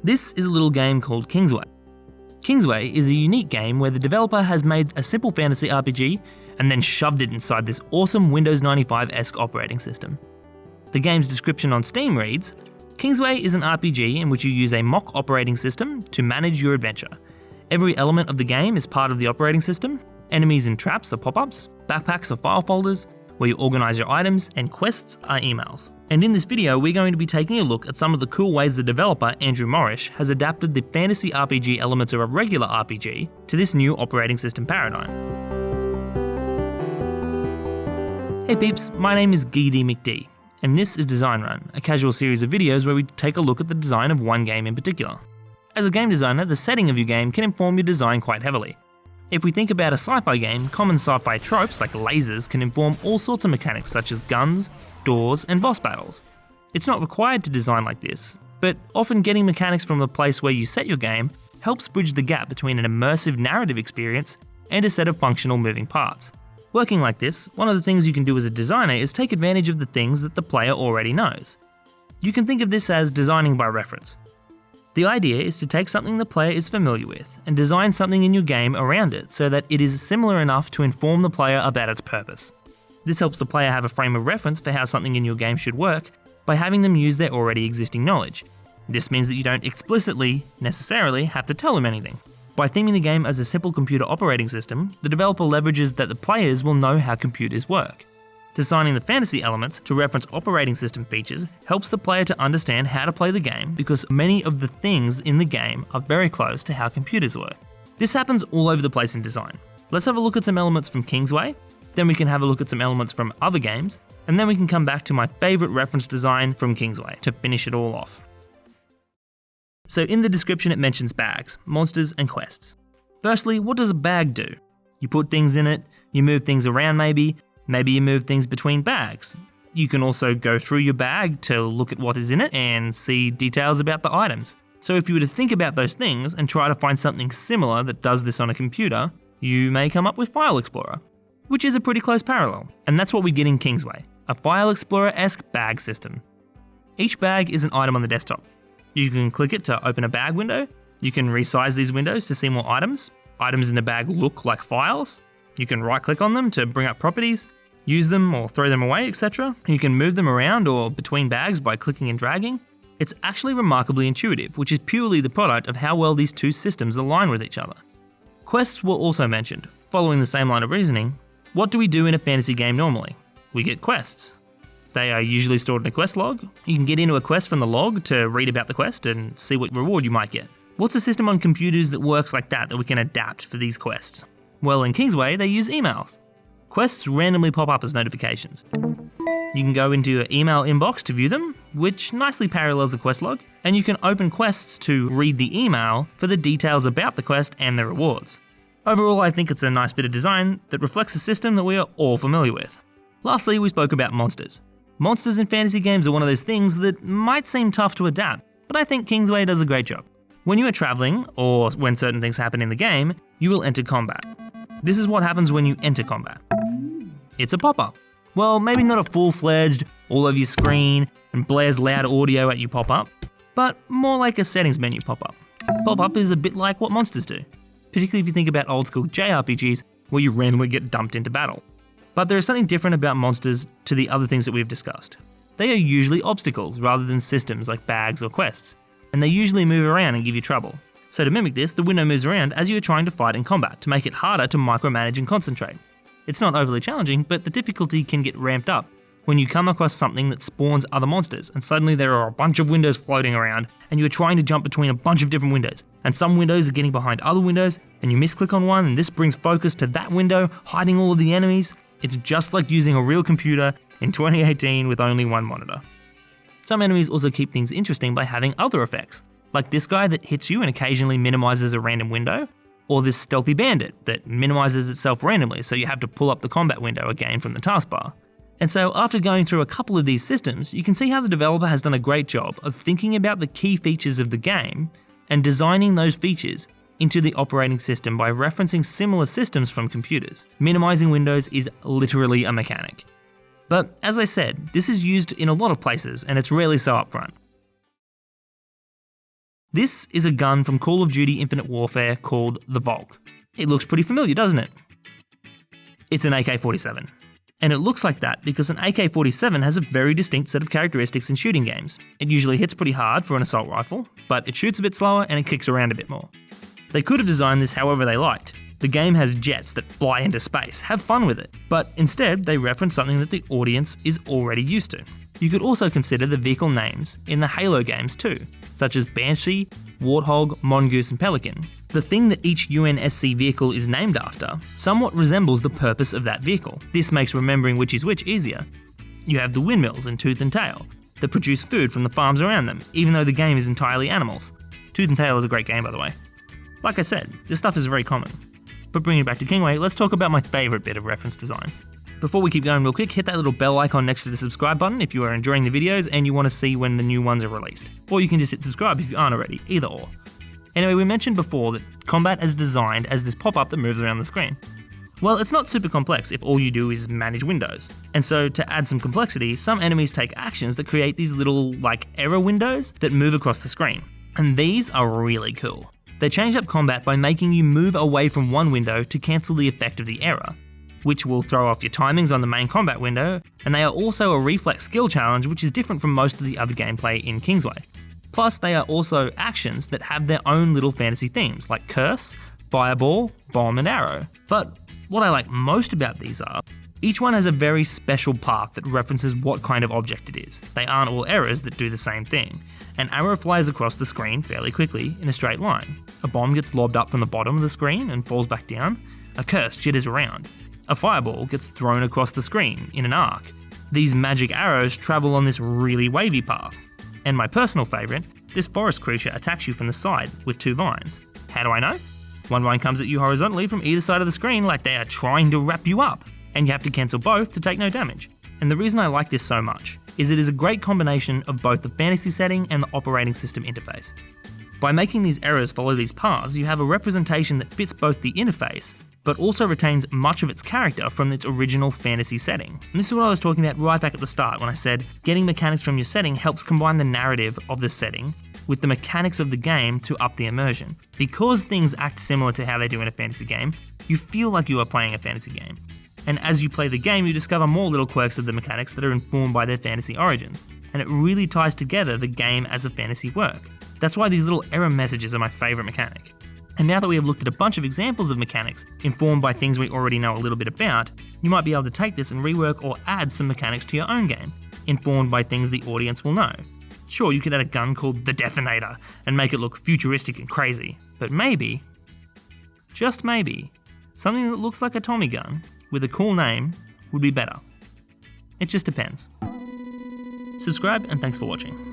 This is a little game called Kingsway. Kingsway is a unique game where the developer has made a simple fantasy RPG and then shoved it inside this awesome Windows 95-esque operating system. The game's description on Steam reads, Kingsway is an RPG in which you use a mock operating system to manage your adventure. Every element of the game is part of the operating system. Enemies and traps are pop-ups, backpacks are file folders, where you organise your items, and quests are emails. And in this video, we're going to be taking a look at some of the cool ways the developer, Andrew Morrish, has adapted the fantasy RPG elements of a regular RPG to this new operating system paradigm. Hey peeps, my name is Geedy McD, and this is Design Run, a casual series of videos where we take a look at the design of one game in particular. As a game designer, the setting of your game can inform your design quite heavily. If we think about a sci-fi game, common sci-fi tropes like lasers can inform all sorts of mechanics such as guns, doors, and boss battles. It's not required to design like this, but often getting mechanics from the place where you set your game helps bridge the gap between an immersive narrative experience and a set of functional moving parts. Working like this, one of the things you can do as a designer is take advantage of the things that the player already knows. You can think of this as designing by reference. The idea is to take something the player is familiar with and design something in your game around it so that it is similar enough to inform the player about its purpose. This helps the player have a frame of reference for how something in your game should work by having them use their already existing knowledge. This means that you don't explicitly, necessarily, have to tell them anything. By theming the game as a simple computer operating system, the developer leverages that the players will know how computers work. Designing the fantasy elements to reference operating system features helps the player to understand how to play the game because many of the things in the game are very close to how computers work. This happens all over the place in design. Let's have a look at some elements from Kingsway, then we can have a look at some elements from other games, and then we can come back to my favourite reference design from Kingsway to finish it all off. So in the description it mentions bags, monsters, and quests. Firstly, what does a bag do? You put things in it, you move things around maybe you move things between bags. You can also go through your bag to look at what is in it and see details about the items. So if you were to think about those things and try to find something similar that does this on a computer, you may come up with File Explorer, which is a pretty close parallel. And that's what we get in Kingsway, a File Explorer-esque bag system. Each bag is an item on the desktop. You can click it to open a bag window. You can resize these windows to see more items. Items in the bag look like files. You can right-click on them to bring up properties, use them or throw them away, etc. You can move them around or between bags by clicking and dragging. It's actually remarkably intuitive, which is purely the product of how well these two systems align with each other. Quests were also mentioned. Following the same line of reasoning, what do we do in a fantasy game normally? We get quests. They are usually stored in a quest log. You can get into a quest from the log to read about the quest and see what reward you might get. What's a system on computers that works like that we can adapt for these quests? Well, in Kingsway, they use emails. Quests randomly pop up as notifications. You can go into your email inbox to view them, which nicely parallels the quest log, and you can open quests to read the email for the details about the quest and the rewards. Overall, I think it's a nice bit of design that reflects a system that we are all familiar with. Lastly, we spoke about monsters. Monsters in fantasy games are one of those things that might seem tough to adapt, but I think Kingsway does a great job. When you are traveling, or when certain things happen in the game, you will enter combat. This is what happens when you enter combat. It's a pop-up. Well, maybe not a full-fledged, all over your screen, and blares loud audio at you pop-up, but more like a settings menu pop-up. Pop-up is a bit like what monsters do, particularly if you think about old-school JRPGs where you randomly get dumped into battle. But there is something different about monsters to the other things that we've discussed. They are usually obstacles rather than systems like bags or quests, and they usually move around and give you trouble. So to mimic this, the window moves around as you are trying to fight in combat to make it harder to micromanage and concentrate. It's not overly challenging, but the difficulty can get ramped up when you come across something that spawns other monsters, and suddenly there are a bunch of windows floating around, and you are trying to jump between a bunch of different windows, and some windows are getting behind other windows, and you misclick on one, and this brings focus to that window, hiding all of the enemies. It's just like using a real computer in 2018 with only one monitor. Some enemies also keep things interesting by having other effects, like this guy that hits you and occasionally minimizes a random window, or this stealthy bandit that minimizes itself randomly so you have to pull up the combat window again from the taskbar. And so after going through a couple of these systems, you can see how the developer has done a great job of thinking about the key features of the game and designing those features into the operating system by referencing similar systems from computers. Minimizing windows is literally a mechanic. But as I said, this is used in a lot of places and it's rarely so upfront. This is a gun from Call of Duty Infinite Warfare called the Volk. It looks pretty familiar, doesn't it? It's an AK-47. And it looks like that because an AK-47 has a very distinct set of characteristics in shooting games. It usually hits pretty hard for an assault rifle, but it shoots a bit slower and it kicks around a bit more. They could have designed this however they liked. The game has jets that fly into space, have fun with it. But instead, they reference something that the audience is already used to. You could also consider the vehicle names in the Halo games too, such as Banshee, Warthog, Mongoose and Pelican. The thing that each UNSC vehicle is named after somewhat resembles the purpose of that vehicle. This makes remembering which is which easier. You have the windmills in Tooth and Tail that produce food from the farms around them, even though the game is entirely animals. Tooth and Tail is a great game, by the way. Like I said, this stuff is very common. But bringing it back to Kingsway, let's talk about my favourite bit of reference design. Before we keep going real quick, hit that little bell icon next to the subscribe button if you are enjoying the videos and you want to see when the new ones are released. Or you can just hit subscribe if you aren't already, either or. Anyway, we mentioned before that combat is designed as this pop-up that moves around the screen. Well, it's not super complex if all you do is manage windows. And so to add some complexity, some enemies take actions that create these little, error windows that move across the screen. And these are really cool. They change up combat by making you move away from one window to cancel the effect of the error, which will throw off your timings on the main combat window, and they are also a reflex skill challenge which is different from most of the other gameplay in Kingsway. Plus, they are also actions that have their own little fantasy themes, like Curse, Fireball, Bomb and Arrow. But what I like most about these are, each one has a very special path that references what kind of object it is. They aren't all errors that do the same thing. An arrow flies across the screen fairly quickly in a straight line. A bomb gets lobbed up from the bottom of the screen and falls back down. A curse jitters around. A fireball gets thrown across the screen in an arc. These magic arrows travel on this really wavy path. And my personal favourite, this forest creature attacks you from the side with two vines. How do I know? One vine comes at you horizontally from either side of the screen like they are trying to wrap you up, and you have to cancel both to take no damage. And the reason I like this so much is it is a great combination of both the fantasy setting and the operating system interface. By making these errors follow these paths, you have a representation that fits both the interface, but also retains much of its character from its original fantasy setting. And this is what I was talking about right back at the start when I said getting mechanics from your setting helps combine the narrative of the setting with the mechanics of the game to up the immersion. Because things act similar to how they do in a fantasy game, you feel like you are playing a fantasy game. And as you play the game, you discover more little quirks of the mechanics that are informed by their fantasy origins, and it really ties together the game as a fantasy work. That's why these little error messages are my favourite mechanic. And now that we have looked at a bunch of examples of mechanics informed by things we already know a little bit about, you might be able to take this and rework or add some mechanics to your own game, informed by things the audience will know. Sure, you could add a gun called the Detonator and make it look futuristic and crazy, but maybe, just maybe, something that looks like a Tommy gun with a cool name would be better. It just depends. Subscribe and thanks for watching.